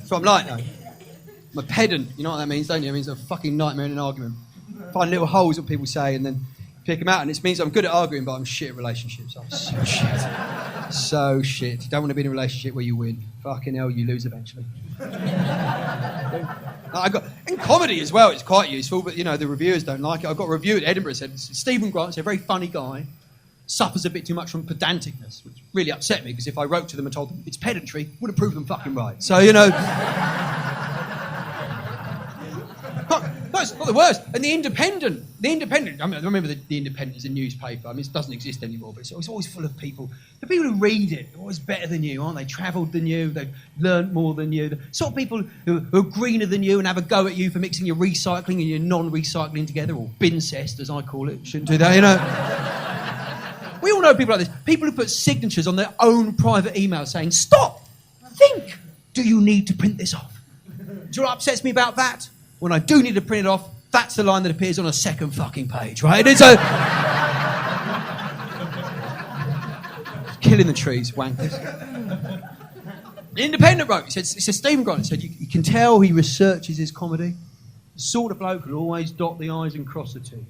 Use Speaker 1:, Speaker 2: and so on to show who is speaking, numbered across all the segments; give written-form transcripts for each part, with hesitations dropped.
Speaker 1: That's what I'm like, though. I'm a pedant. You know what that means, don't you? It means a fucking nightmare in an argument. Find little holes what people say and then pick them out. And it means I'm good at arguing, but I'm shit at relationships. I'm so shit. So shit. You don't want to be in a relationship where you win. Fucking hell, you lose eventually. In comedy as well, it's quite useful, but, you know, the reviewers don't like it. I got a review at Edinburgh that said, Stephen Grant's a very funny guy, suffers a bit too much from pedanticness, which really upset me, because if I wrote to them and told them it's pedantry, would have proved them fucking right. So, you know... No, it's not the worst. And the Independent, I mean, I remember the Independent is a newspaper. I mean, it doesn't exist anymore, but it's always full of people. The people who read it are always better than you, aren't they? Travelled than you, they've learnt more than you. The sort of people who are greener than you and have a go at you for mixing your recycling and your non-recycling together, or bincest, as I call it. Shouldn't do that, you know. We all know people like this. People who put signatures on their own private email saying, stop, think, do you need to print this off? Do you know what upsets me about that? When I do need to print it off, that's the line that appears on a second fucking page, right? It's killing the trees, wankers. The Independent wrote, he said Stephen Grant, he said, you can tell he researches his comedy. The sort of bloke who'll always dot the I's and cross the T's. And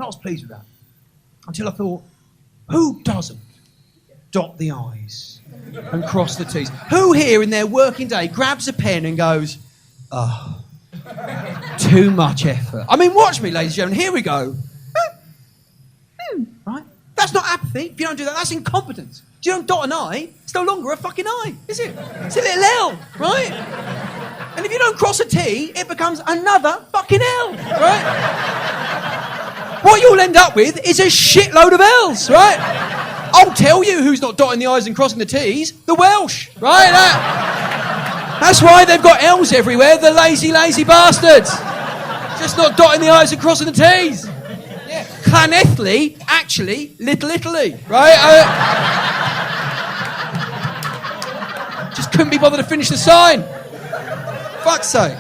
Speaker 1: I was pleased with that. Until I thought, who doesn't dot the I's and cross the T's? Who here in their working day grabs a pen and goes, oh... too much effort. I mean, watch me, ladies and gentlemen. Here we go. Right? That's not apathy. If you don't do that, that's incompetence. If you don't dot an I, it's no longer a fucking I, is it? It's a little L, right? And if you don't cross a T, it becomes another fucking L, right? What you'll end up with is a shitload of L's, right? I'll tell you who's not dotting the I's and crossing the T's. The Welsh, right? That's why they've got L's everywhere, the lazy, lazy bastards. Just not dotting the I's and crossing the T's. Yeah. Llanelli, actually, Little Italy, right? Just couldn't be bothered to finish the sign. Fuck's sake.